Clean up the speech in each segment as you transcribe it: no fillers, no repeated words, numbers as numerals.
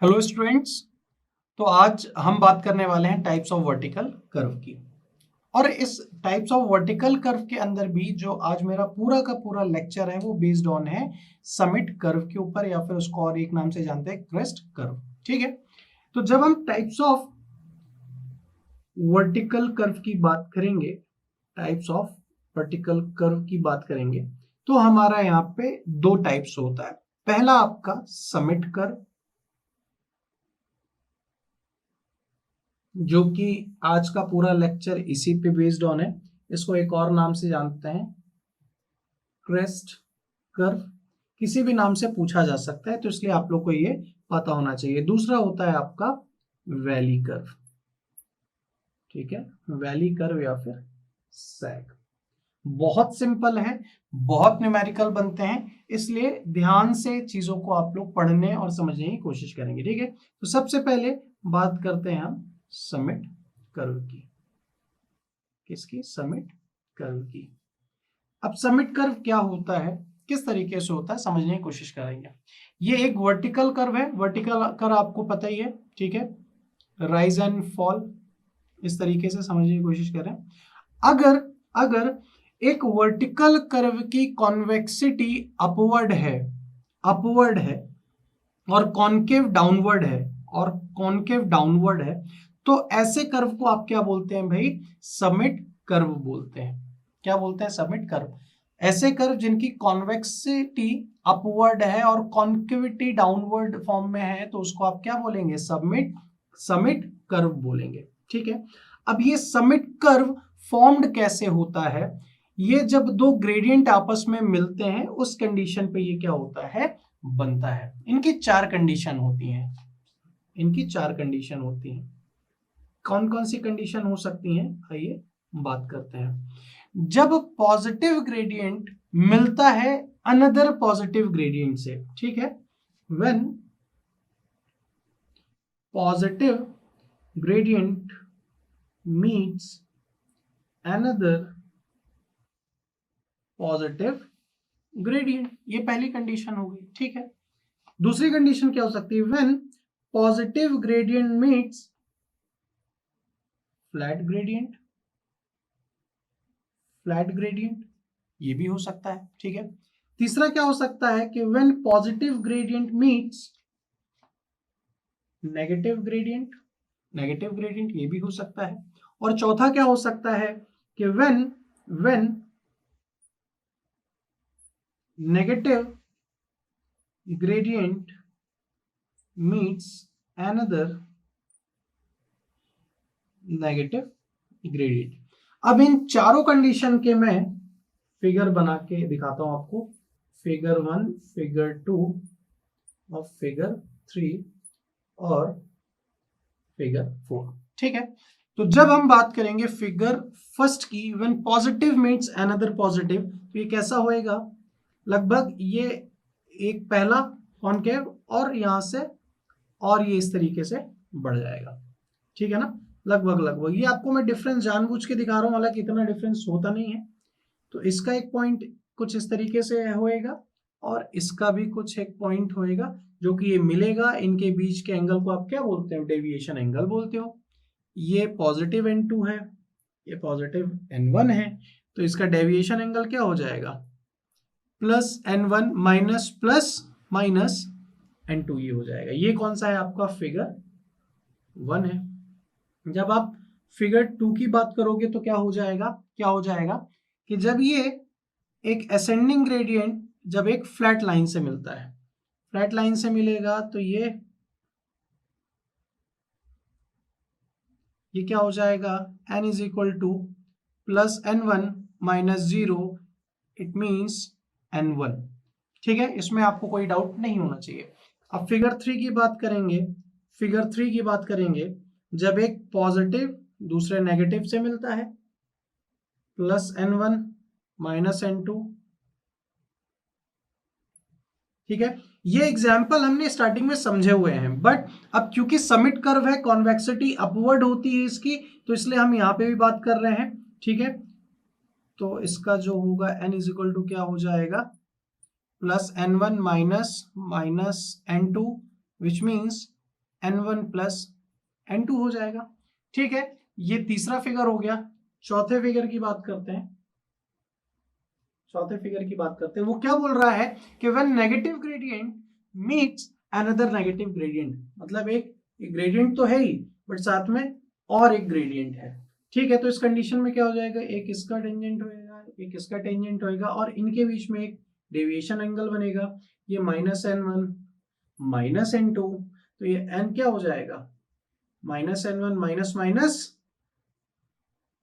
Hello students. तो आज हम बात करने वाले हैं टाइप्स ऑफ वर्टिकल कर्व की। और इस टाइप्स ऑफ वर्टिकल कर्व के अंदर भी जो आज मेरा पूरा का पूरा लेक्चर है वो बेस्ड ऑन है समिट कर्व के ऊपर, या फिर उसको और एक नाम से जानते हैं क्रेस्ट कर्व। ठीक है, तो जब हम टाइप्स ऑफ वर्टिकल कर्व की बात करेंगे, टाइप्स ऑफ वर्टिकल कर्व की बात करेंगे, तो हमारा यहाँ पे दो टाइप्स होता है। पहला आपका समिट कर्व, जो कि आज का पूरा लेक्चर इसी पे बेस्ड ऑन है। इसको एक और नाम से जानते हैं क्रेस्ट कर्व, किसी भी नाम से पूछा जा सकता है, तो इसलिए आप लोग को ये पता होना चाहिए। दूसरा होता है आपका वैली कर्व। ठीक है, वैली कर्व या फिर सैग। बहुत सिंपल है, बहुत न्यूमेरिकल बनते हैं, इसलिए ध्यान से चीजों को आप लोग पढ़ने और समझने की कोशिश करेंगे। ठीक है, तो सबसे पहले बात करते हैं हम समिट कर्व की। किसकी? समिट कर्व की। अब समिट कर्व क्या होता है, किस तरीके से होता है, समझने की कोशिश करेंगे। ये एक वर्टिकल कर्व है। वर्टिकल कर्व आपको पता ही है, ठीक है, राइज एंड फॉल, इस तरीके से समझने की कोशिश करें। अगर अगर एक वर्टिकल कर्व की कॉन्वेक्सिटी अपवर्ड है और कॉनकेव डाउनवर्ड है, तो ऐसे कर्व को आप क्या बोलते हैं भाई? समिट कर्व बोलते हैं। क्या बोलते हैं? Summit curve. ऐसे कर्व जिनकी कॉन्वेक्सिटी अपवर्ड है और कॉन्केविटी डाउनवर्ड फॉर्म में है, तो उसको आप क्या बोलेंगे? समिट कर्व बोलेंगे। ठीक है, अब ये समिट कर्व फॉर्म्ड कैसे होता है? ये जब दो ग्रेडियंट आपस में मिलते हैं, उस कंडीशन पे ये क्या होता है? बनता है। इनकी चार कंडीशन होती हैं। कौन कौन सी कंडीशन हो सकती हैं, आइए बात करते हैं। जब पॉजिटिव ग्रेडियंट मिलता है अनदर पॉजिटिव ग्रेडियंट से, ठीक है, when positive gradient meets another positive gradient, ये पहली कंडीशन हो गई। ठीक है, दूसरी कंडीशन क्या हो सकती है? When positive gradient meets flat gradient, ये भी हो सकता है। ठीक है, तीसरा क्या हो सकता है कि when positive gradient meets negative gradient, ये भी हो सकता है। और चौथा क्या हो सकता है कि when negative gradient meets another negative gradient. अब इन चारों कंडीशन के मैं फिगर बना के दिखाता हूं आपको। फिगर 1, फिगर 2 और फिगर 3 और फिगर 4। ठीक है, तो जब हम बात करेंगे फिगर फर्स्ट की, when positive meets another positive, तो ये कैसा होएगा? लगभग ये एक पहला कॉनकेव और यहां से और ये इस तरीके से बढ़ जाएगा। ठीक है ना, लगभग ये आपको मैं डिफरेंस जानबूझ के दिखा रहा हूं, हालांकि इतना डिफरेंस होता नहीं है। तो इसका एक पॉइंट कुछ इस तरीके से होएगा और इसका भी कुछ एक पॉइंट होएगा, जो कि ये मिलेगा। इनके बीच के एंगल को आप क्या बोलते हो? डेविएशन एंगल बोलते हो। ये पॉजिटिव N2 है, ये पॉजिटिव N1 है, तो इसका डेविएशन एंगल क्या हो जाएगा? Plus N1 minus plus minus N2, ये हो जाएगा। ये कौन सा है? आपका फिगर 1 है। जब आप फिगर 2 की बात करोगे तो क्या हो जाएगा कि जब ये एक असेंडिंग ग्रेडियंट जब एक फ्लैट लाइन से मिलता है, फ्लैट लाइन से मिलेगा, तो ये क्या हो जाएगा? n is equal two plus N1 minus 0, it means N1। ठीक है, इसमें आपको कोई डाउट नहीं होना चाहिए। अब फिगर 3 की बात करेंगे, जब एक पॉजिटिव दूसरे नेगेटिव से मिलता है, प्लस N1 माइनस N2। ठीक है, ये एग्जाम्पल हमने स्टार्टिंग में समझे हुए हैं, बट अब क्योंकि समिट कर्व है, कॉन्वेक्सिटी अपवर्ड होती है इसकी, तो इसलिए हम यहां पे भी बात कर रहे हैं। ठीक है, तो इसका जो होगा n इज इक्वल टू क्या हो जाएगा? Plus N1 minus N2, which means n1 plus n2 हो जाएगा। ठीक है, ये तीसरा फिगर हो गया। चौथे फिगर की बात करते हैं। वो क्या बोल रहा है कि when negative gradient meets another negative gradient, मतलब एक ग्रेडियंट तो है ही बट साथ में और एक ग्रेडियंट है। ठीक है, तो इस कंडीशन में क्या हो जाएगा, एक इसका टेंजेंट होएगा, एक इसका टेंजेंट होएगा और इनके बीच में एक डेविएशन एंगल बनेगा। ये -n1 -n2, तो ये n क्या हो जाएगा, -n1 माइनस माइनस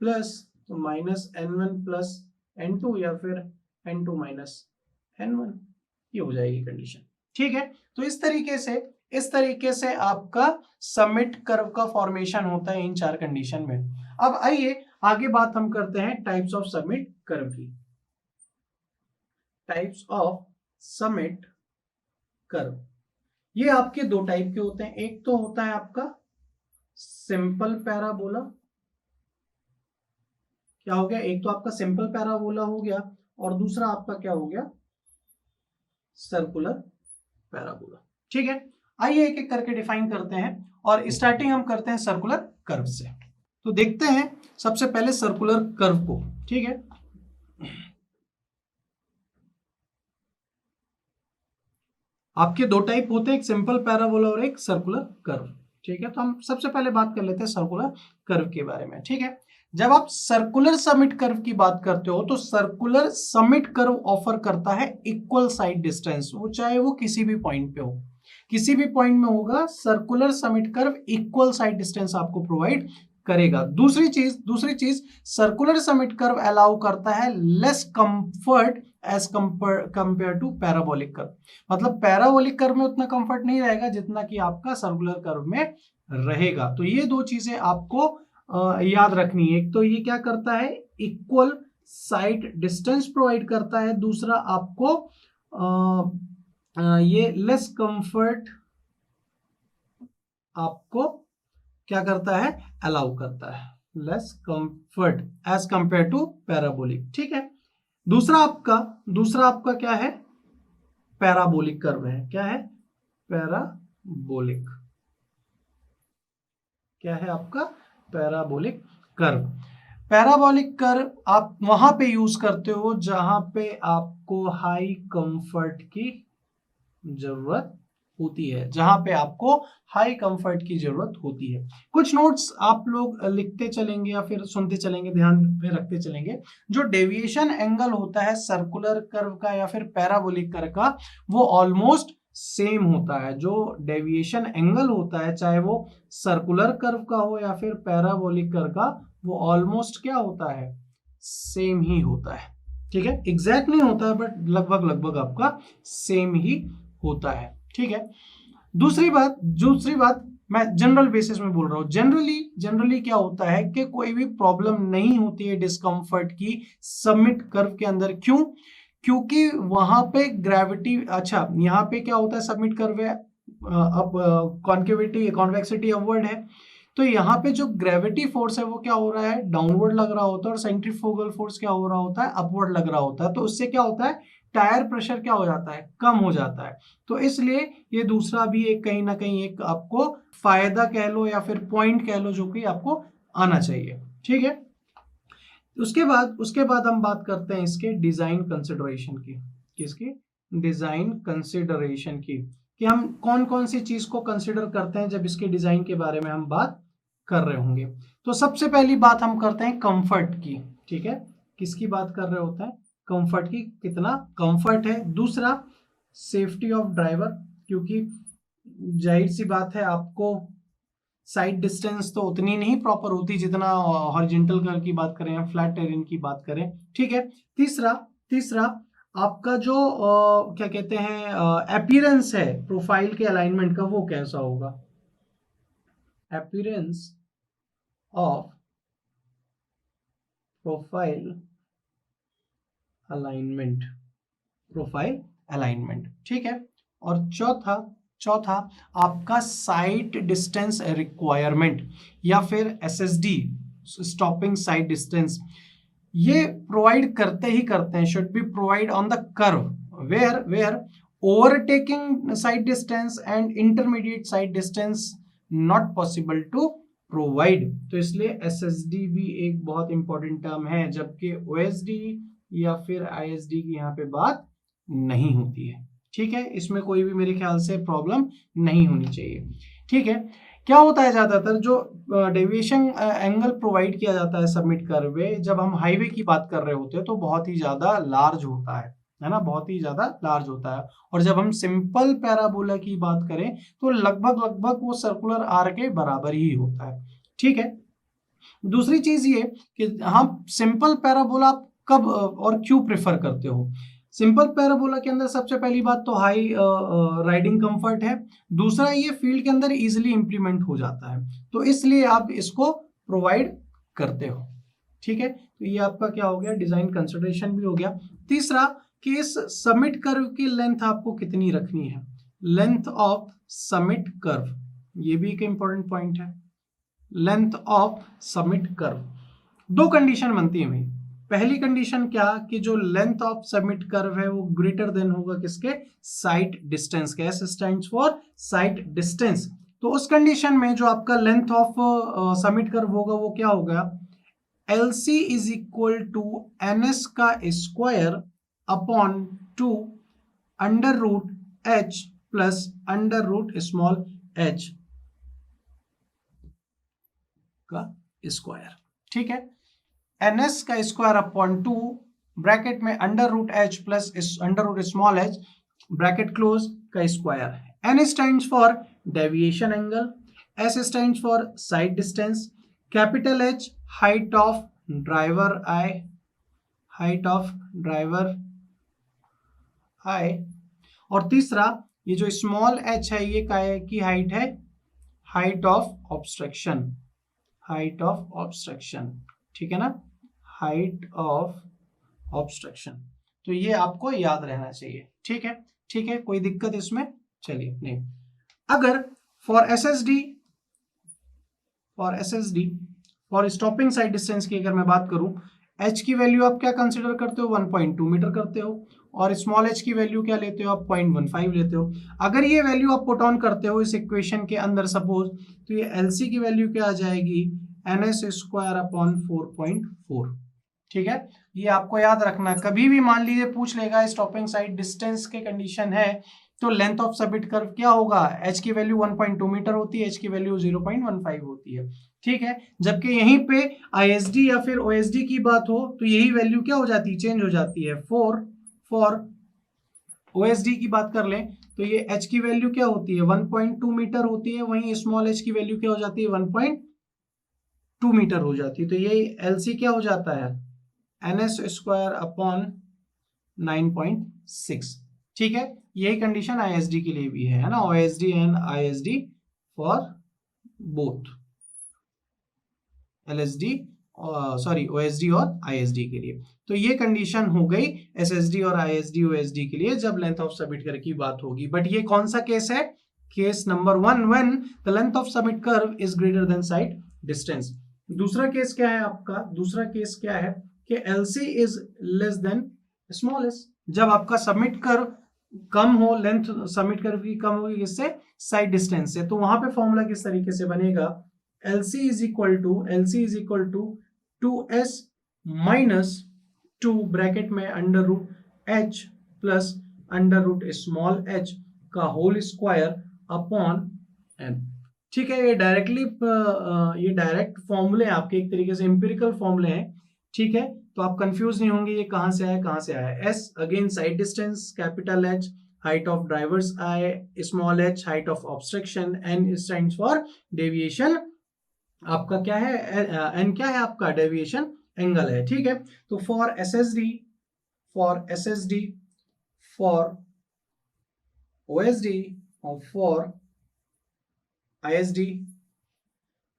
प्लस, तो -n1 प्लस n2 या फिर n2 माइनस n1, ये हो जाएगी कंडीशन। ठीक है, तो इस तरीके से आपका समिट कर्व का फॉर्मेशन होता है इन चार कंडीशन में। अब आइए आगे बात हम करते हैं टाइप्स ऑफ समिट कर्व की। टाइप्स ऑफ समिट कर्व, ये आपके दो टाइप के होते हैं। एक तो होता है आपका सिंपल पैराबोला, क्या हो गया, एक तो आपका सिंपल पैराबोला हो गया और दूसरा आपका क्या हो गया, सर्कुलर पैराबोला। ठीक है, आइए एक एक करके डिफाइन करते हैं और स्टार्टिंग हम करते हैं सर्कुलर कर्व से। तो देखते हैं सबसे पहले सर्कुलर कर्व को। ठीक है, आपके दो टाइप होते हैं, एक सिंपल पैराबोला और एक सर्कुलर कर्व। ठीक है, तो हम सबसे पहले बात कर लेते हैं सर्कुलर कर्व के बारे में। ठीक है, जब आप सर्कुलर समिट कर्व की बात करते हो तो सर्कुलर समिट कर्व ऑफर करता है इक्वल साइड डिस्टेंस, वो चाहे वो किसी भी पॉइंट पे हो, किसी भी पॉइंट में होगा, circular summit curve equal sight distance आपको प्रोवाइड करेगा। दूसरी चीज सर्कुलर समिट कर्व अलाउ करता है less comfort as compare to parabolic curve, मतलब पैराबोलिक कर्व में उतना कंफर्ट नहीं रहेगा जितना कि आपका सर्कुलर कर्व में रहेगा। तो ये दो चीजें आपको याद रखनी है। एक तो ये क्या करता है, इक्वल साइड डिस्टेंस प्रोवाइड करता है, दूसरा आपको ये लेस कंफर्ट आपको क्या करता है, अलाउ करता है, less comfort as compare to parabolic. ठीक है, दूसरा आपका क्या है, पैराबोलिक कर्व है। क्या है, पैराबोलिक, क्या है आपका, पैराबोलिक कर्व। पैराबोलिक कर्व आप वहां पे यूज करते हो जहां पे आपको हाई कंफर्ट की जरूरत होती है, जहां पे आपको हाई कंफर्ट की जरूरत होती है। कुछ नोट्स आप लोग लिखते चलेंगे या फिर सुनते चलेंगे, ध्यान में रखते चलेंगे। जो डेविएशन एंगल होता है सर्कुलर कर्व का या फिर पैराबोलिक कर्व का, वो ऑलमोस्ट सेम होता है। जो डेविएशन एंगल होता है, चाहे वो सर्कुलर कर्व का हो या फिर पैराबोलिक कर्व का, वो ऑलमोस्ट क्या होता है, सेम ही होता है। ठीक है, एग्जैक्ट नहीं होता है बट लगभग आपका सेम ही होता है। ठीक है, दूसरी बात मैं जनरल बेसिस में बोल रहा हूं। जनरली क्या होता है कि कोई भी प्रॉब्लम नहीं होती है डिस्कंफर्ट की समिट कर्व के अंदर। क्यों, क्योंकि वहां पे ग्रेविटी, अच्छा यहाँ पे क्या होता है, सबमिट कर्व है, अब कॉन्वेक्सिटी अपवर्ड है, तो यहाँ पे जो ग्रेविटी फोर्स है वो क्या हो रहा है, डाउनवर्ड लग रहा होता है, और सेंट्रीफ्यूगल फोर्स क्या हो रहा होता है, अपवर्ड लग रहा होता है। तो उससे क्या होता है, टायर प्रेशर क्या हो जाता है, कम हो जाता है। तो इसलिए ये दूसरा भी एक कहीं ना कहीं एक आपको फायदा कह लो या फिर पॉइंट कह लो जो कि आपको आना चाहिए। ठीक है, उसके बाद हम बात करते हैं इसके डिजाइन कंसिडरेशन की। किसकी, डिजाइन कंसिडरेशन की, कि हम कौन कौन सी चीज को कंसिडर करते हैं जब इसके डिजाइन के बारे में हम बात कर रहे होंगे। तो सबसे पहली बात हम करते हैं कंफर्ट की। ठीक है, किसकी बात कर रहे होते हैं, कंफर्ट की, कितना कंफर्ट है। दूसरा सेफ्टी ऑफ ड्राइवर, क्योंकि जाहिर सी बात है आपको साइड डिस्टेंस तो उतनी नहीं प्रॉपर होती जितना हॉरिजॉन्टल कर्व की बात करें या फ्लैट टेरेन की बात करें। ठीक है, तीसरा आपका जो क्या कहते हैं अपीयरेंस है प्रोफाइल के अलाइनमेंट का, वो कैसा होगा, अपीयरेंस ऑफ प्रोफाइल अलाइनमेंट। ठीक है, और चौथा आपका साइड डिस्टेंस रिक्वायरमेंट या फिर एसएसडी, स्टॉपिंग साइड डिस्टेंस, ये प्रोवाइड करते हैं, should be provide on the curve where overtaking sight distance and intermediate sight distance not possible to provide. तो इसलिए SSD भी एक बहुत इंपॉर्टेंट टर्म है, जबकि OSD या फिर ISD की यहाँ पे बात नहीं होती है। ठीक है, इसमें कोई भी मेरे ख्याल से प्रॉब्लम नहीं होनी चाहिए। ठीक है, क्या होता है ज्यादातर जो डेविएशन एंगल प्रोवाइड किया जाता है सबमिट कर्व, जब हम हाईवे की बात कर रहे होते हैं तो बहुत ही ज्यादा लार्ज होता है ना, बहुत ही ज्यादा लार्ज होता है। और जब हम सिंपल पैराबोला की बात करें तो लगभग वो सर्कुलर आर के बराबर ही होता है। ठीक है, दूसरी चीज ये कि हम सिंपल पैराबोला कब और क्यों प्रेफर करते हो। सिंपल पैराबोला के अंदर सबसे पहली बात तो हाई राइडिंग कंफर्ट है, दूसरा ये फील्ड के अंदर इजीली इंप्लीमेंट हो जाता है, तो इसलिए आप इसको प्रोवाइड करते हो। ठीक है, तो ये आपका क्या हो गया, डिजाइन कंसिडरेशन भी हो गया। तीसरा कि इस समिट कर्व की लेंथ आपको कितनी रखनी है, लेंथ ऑफ समिट कर्व, ये भी एक इंपॉर्टेंट पॉइंट है। लेंथ ऑफ समिट कर्व, दो कंडीशन बनती है भाई। पहली कंडीशन क्या कि जो लेंथ ऑफ सबमिट कर्व है वो ग्रेटर देन होगा किसके, साइट डिस्टेंस के। S stands for site distance. तो उस कंडीशन में जो आपका लेंथ ऑफ सबमिट कर्व होगा वो क्या होगा, LC is equal to NS का square upon 2 under root H plus under root small h का स्क्वायर। ठीक है, NS का स्क्वायर अपॉन 2 ब्रैकेट में under root H plus under root small h bracket close का square. N stands for deviation angle, S stands for side distance, capital H height of driver eye, height of driver eye, और तीसरा ये जो small h है ये काय की height है, height of obstruction, height of obstruction. ठीक है ना, हाइट ऑफ ऑब्स्ट्रक्शन। तो ये आपको याद रहना चाहिए। ठीक है, ठीक है, कोई दिक्कत इसमें, चलिए नहीं। अगर for SSD for stopping sight distance की अगर मैं बात करूं, h की वैल्यू आप क्या कंसीडर करते हो, 1.2 मीटर करते हो, और स्मॉल h की वैल्यू क्या लेते हो आप, 0.15 लेते हो। अगर ये वैल्यू आप पुट ऑन करते हो इस इक्वेशन के अंदर सपोज, तो ये LC की वैल्यू क्या आ जाएगी, NS स्क्वायर अपॉन 4.4। ठीक है, ये आपको याद रखना, कभी भी मान लीजिए पूछ लेगा स्टॉपिंग साइड डिस्टेंस के कंडीशन है तो लेंथ ऑफ सबमिट कर्व क्या होगा, h की वैल्यू 1.2 मीटर होती है, h की वैल्यू 0.15 होती है। ठीक है, जबकि यहीं पे ISD या फिर OSD की बात हो तो यही वैल्यू क्या हो जाती है, चेंज हो जाती है। फॉर OSD की बात कर लें तो ये h की वैल्यू क्या होती है, 1.2 मीटर होती है, वहीं स्मॉल h की वैल्यू क्या हो जाती है, 1.2 मीटर हो जाती है। तो ये LC क्या हो जाता है, NS स्क्वायर अपॉन 9.6। ठीक है, यही कंडीशन ISD के लिए भी है ना, OSD and ISD for both, LSD sorry OSD और ISD के लिए। तो ये कंडीशन हो गई SSD और ISD OSD के लिए जब लेंथ ऑफ सबमिट कर्व की बात होगी। बट ये कौन सा केस है, case number 1, when the length of submit curve is greater than side distance. दूसरा केस क्या है आपका, दूसरा केस क्या है कि LC is less than small s, जब आपका सबमिट कर्व कम हो, लेंथ सबमिट कर्व की कम होगी किससे, साइड डिस्टेंस से। तो वहां पे फॉर्मूला किस तरीके से बनेगा, LC is equal to 2s minus 2 bracket में under root h plus under root small h का होल स्क्वायर अपॉन n। ठीक है, ये डायरेक्टली ये डायरेक्ट फॉर्मूले हैं आपके, एक तरीके से इंपेरिकल फॉर्मूले हैं। ठीक है, तो आप कंफ्यूज नहीं होंगे ये कहां से आया कहां से आया। S again side distance, capital H height of drivers I, small h height of obstruction, n stands for deviation, आपका क्या है n क्या है आपका, डेविएशन एंगल है। ठीक है, तो फॉर SSD फॉर OSD और फॉर ISD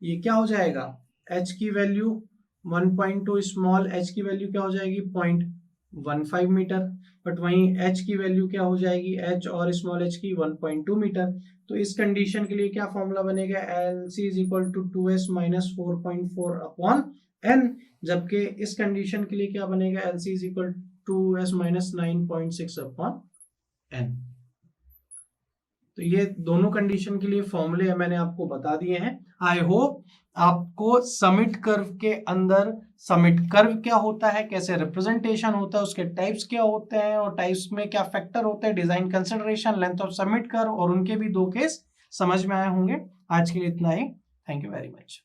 ये क्या हो जाएगा, h की वैल्यू 1.2, स्मॉल h की वैल्यू क्या हो जाएगी 0.15 मीटर, बट वहीं h की वैल्यू क्या हो जाएगी, h और स्मॉल h की 1.2 मीटर। तो इस कंडीशन के लिए क्या फॉर्मूला बनेगा, LC is equal to 2s minus 4.4 upon n, जबकि इस कंडीशन के लिए क्या बनेगा, LC is equal to 2s minus 9.6 upon n। तो ये दोनों कंडीशन के लिए फॉर्मूले मैंने आपको बता दिए हैं। आई होप आपको समिट कर्व के अंदर समिट कर्व क्या होता है, कैसे रिप्रेजेंटेशन होता है, उसके टाइप्स क्या होते हैं और टाइप्स में क्या फैक्टर होते हैं, design consideration, length of summit curve और उनके भी 2 केस समझ में आए होंगे। आज के लिए इतना ही। Thank you very much.